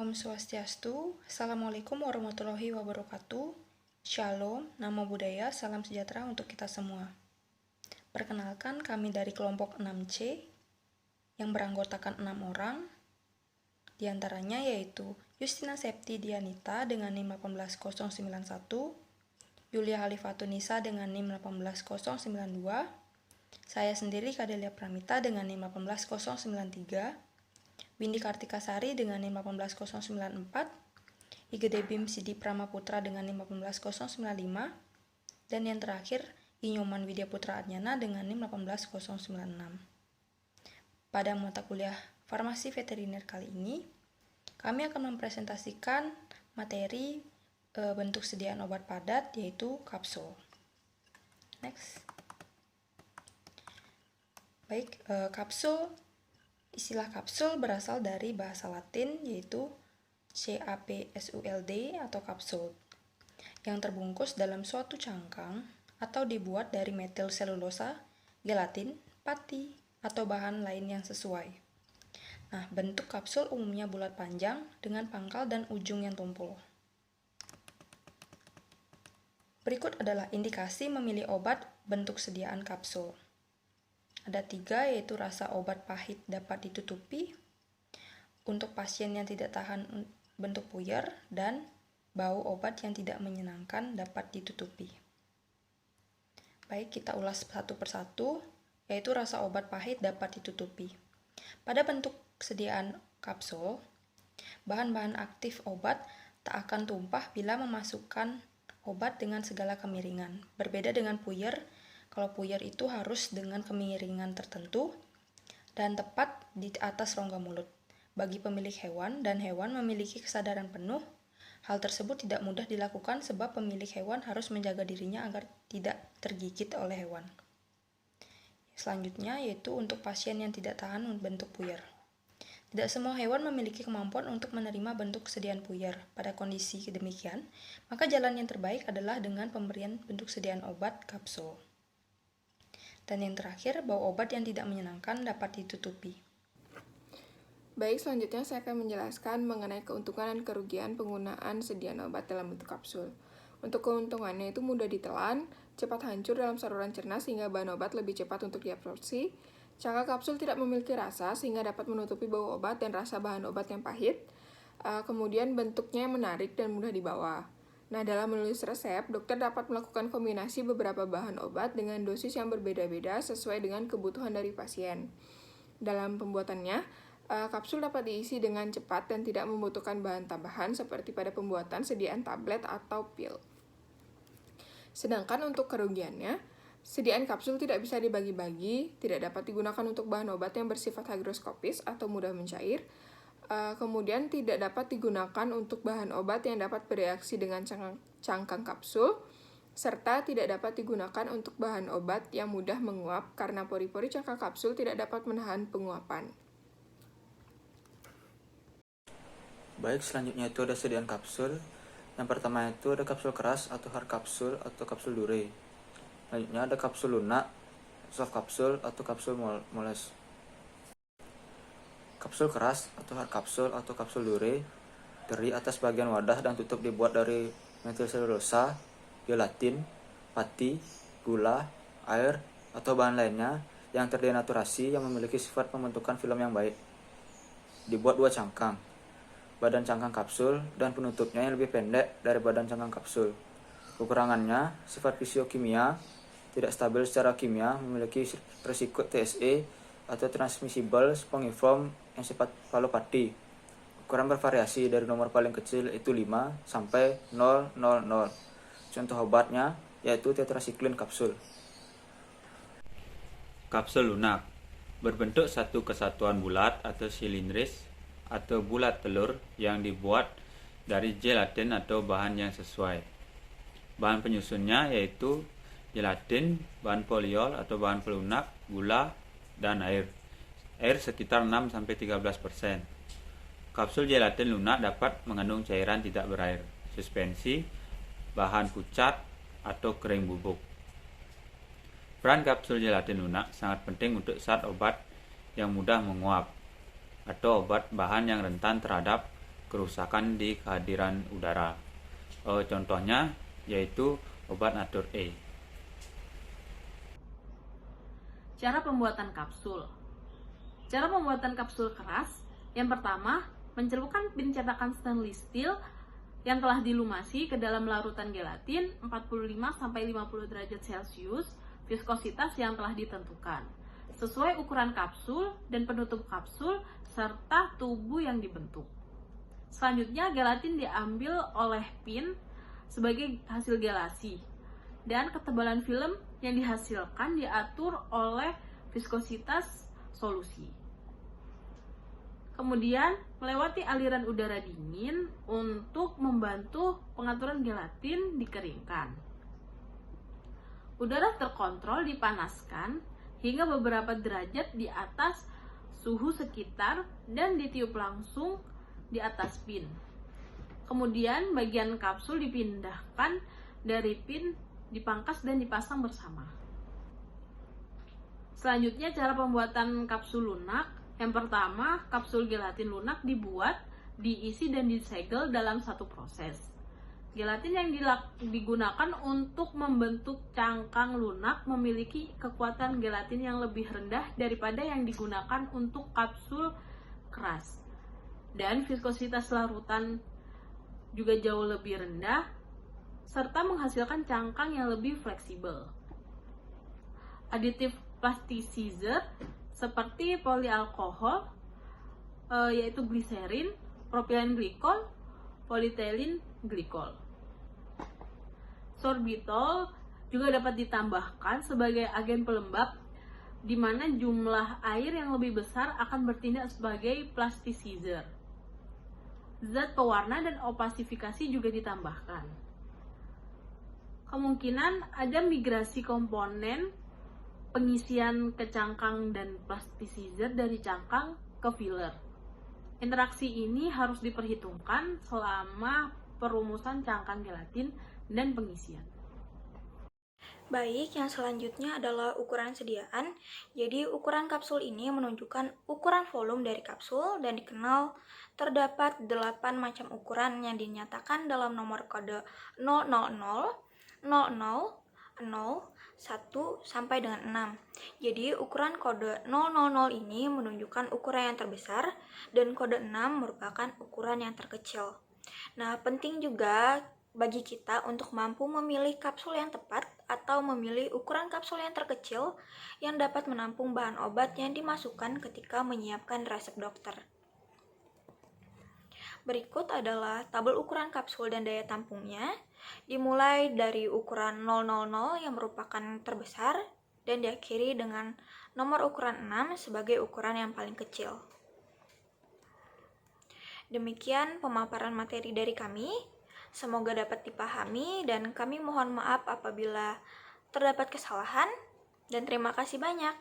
Om Swastiastu, Assalamualaikum warahmatullahi wabarakatuh. Shalom, Namo Buddhaya, salam sejahtera untuk kita semua. Perkenalkan, kami dari kelompok 6C yang beranggotakan 6 orang. Di antaranya yaitu Justina Septi Dianita dengan NIM 18091, Yulia Halifatunisa dengan NIM 18092, saya sendiri Kadelia Pramita dengan NIM 18093, Windy Kartikasari dengan NIM 18094, IGD BIM Sidi Pramaputra dengan NIM 18095, dan yang terakhir Inyoman Widya Putra Adnyana dengan NIM 18096. Pada mata kuliah Farmasi Veteriner kali ini, kami akan mempresentasikan materi bentuk sediaan obat padat, yaitu kapsul. Next. Baik, kapsul. Istilah kapsul berasal dari bahasa Latin yaitu CAPSULD atau kapsul, yang terbungkus dalam suatu cangkang atau dibuat dari metil selulosa, gelatin, pati, atau bahan lain yang sesuai. Nah, bentuk kapsul umumnya bulat panjang dengan pangkal dan ujung yang tumpul. Berikut adalah indikasi memilih obat bentuk sediaan kapsul. Ada 3, yaitu rasa obat pahit dapat ditutupi, untuk pasien yang tidak tahan bentuk puyer, dan bau obat yang tidak menyenangkan dapat ditutupi. Baik, kita ulas satu persatu, yaitu rasa obat pahit dapat ditutupi. Pada bentuk sediaan kapsul, bahan-bahan aktif obat tak akan tumpah bila memasukkan obat dengan segala kemiringan. Berbeda dengan puyer, kalau puyer itu harus dengan kemiringan tertentu dan tepat di atas rongga mulut. Bagi pemilik hewan dan hewan memiliki kesadaran penuh, hal tersebut tidak mudah dilakukan sebab pemilik hewan harus menjaga dirinya agar tidak tergigit oleh hewan. Selanjutnya yaitu untuk pasien yang tidak tahan bentuk puyer. Tidak semua hewan memiliki kemampuan untuk menerima bentuk sediaan puyer. Pada kondisi demikian, maka jalan yang terbaik adalah dengan pemberian bentuk sediaan obat kapsul. Dan yang terakhir, bau obat yang tidak menyenangkan dapat ditutupi. Baik, selanjutnya saya akan menjelaskan mengenai keuntungan dan kerugian penggunaan sediaan obat dalam bentuk kapsul. Untuk keuntungannya itu mudah ditelan, cepat hancur dalam saluran cerna sehingga bahan obat lebih cepat untuk diabsorpsi. Cangkang kapsul tidak memiliki rasa sehingga dapat menutupi bau obat dan rasa bahan obat yang pahit. Kemudian bentuknya menarik dan mudah dibawa. Nah, dalam menulis resep, dokter dapat melakukan kombinasi beberapa bahan obat dengan dosis yang berbeda-beda sesuai dengan kebutuhan dari pasien. Dalam pembuatannya, kapsul dapat diisi dengan cepat dan tidak membutuhkan bahan tambahan seperti pada pembuatan sediaan tablet atau pil. Sedangkan untuk kerugiannya, sediaan kapsul tidak bisa dibagi-bagi, tidak dapat digunakan untuk bahan obat yang bersifat hygroskopis atau mudah mencair, kemudian tidak dapat digunakan untuk bahan obat yang dapat bereaksi dengan cangkang kapsul, serta tidak dapat digunakan untuk bahan obat yang mudah menguap karena pori-pori cangkang kapsul tidak dapat menahan penguapan. Baik, selanjutnya itu ada sediaan kapsul. Yang pertama itu ada kapsul keras atau hard kapsul atau kapsul dure. Selanjutnya ada kapsul lunak, soft kapsul atau kapsul moles. Kapsul keras atau hard kapsul atau kapsul dure terdiri atas bagian wadah dan tutup dibuat dari metil selulosa, gelatin, pati, gula, air, atau bahan lainnya yang terdenaturasi yang memiliki sifat pembentukan film yang baik. Dibuat 2 cangkang, badan cangkang kapsul dan penutupnya yang lebih pendek dari badan cangkang kapsul. Kekurangannya, sifat fisiokimia, tidak stabil secara kimia, memiliki resiko TSE atau transmissible spongiform encephalopathy. Ukuran bervariasi dari nomor paling kecil itu 5 sampai 000. Contoh obatnya yaitu tetrasiklin kapsul. Kapsul lunak berbentuk satu kesatuan bulat atau silindris atau bulat telur yang dibuat dari gelatin atau bahan yang sesuai. Bahan penyusunnya yaitu gelatin, bahan poliol atau bahan pelunak, gula, dan air. Air sekitar 6-13%. Kapsul gelatin lunak dapat mengandung cairan tidak berair, suspensi, bahan pucat, atau kering bubuk. Peran kapsul gelatin lunak sangat penting untuk saat obat yang mudah menguap atau obat bahan yang rentan terhadap kerusakan di kehadiran udara. Contohnya yaitu obat Natur E. Cara pembuatan kapsul. Cara pembuatan kapsul keras, yang pertama, mencelupkan pin cetakan stainless steel yang telah dilumasi ke dalam larutan gelatin 45-50 derajat Celcius, viskositas yang telah ditentukan, sesuai ukuran kapsul dan penutup kapsul serta tubuh yang dibentuk. Selanjutnya, gelatin diambil oleh pin sebagai hasil gelasi, dan ketebalan film yang dihasilkan diatur oleh viskositas solusi. Kemudian, melewati aliran udara dingin untuk membantu pengaturan gelatin dikeringkan. Udara terkontrol dipanaskan hingga beberapa derajat di atas suhu sekitar dan ditiup langsung di atas pin. Kemudian, bagian kapsul dipindahkan dari pin, dipangkas dan dipasang bersama. Selanjutnya, cara pembuatan kapsul lunak. Yang pertama, kapsul gelatin lunak dibuat, diisi dan disegel dalam satu proses. Gelatin yang digunakan untuk membentuk cangkang lunak memiliki kekuatan gelatin yang lebih rendah daripada yang digunakan untuk kapsul keras. Dan viskositas larutan juga jauh lebih rendah, serta menghasilkan cangkang yang lebih fleksibel. Aditif plasticizer seperti polialkohol, yaitu gliserin, propilen glikol, polyethylene glikol. Sorbitol juga dapat ditambahkan sebagai agen pelembab, di mana jumlah air yang lebih besar akan bertindak sebagai plasticizer. Zat pewarna dan opasifikasi juga ditambahkan. Kemungkinan ada migrasi komponen pengisian ke cangkang dan plasticizer dari cangkang ke filler. Interaksi ini harus diperhitungkan selama perumusan cangkang gelatin dan pengisian. Baik, yang selanjutnya adalah ukuran sediaan. Jadi, ukuran kapsul ini menunjukkan ukuran volume dari kapsul dan dikenal terdapat 8 macam ukuran yang dinyatakan dalam nomor kode 000, 00, 0, 1 sampai dengan 6. Jadi ukuran kode 000 ini menunjukkan ukuran yang terbesar dan kode 6 merupakan ukuran yang terkecil. Nah, penting juga bagi kita untuk mampu memilih kapsul yang tepat atau memilih ukuran kapsul yang terkecil yang dapat menampung bahan obat yang dimasukkan ketika menyiapkan resep dokter. Berikut adalah tabel ukuran kapsul dan daya tampungnya, dimulai dari ukuran 000 yang merupakan terbesar dan diakhiri dengan nomor ukuran 6 sebagai ukuran yang paling kecil. Demikian pemaparan materi dari kami, semoga dapat dipahami dan kami mohon maaf apabila terdapat kesalahan dan terima kasih banyak.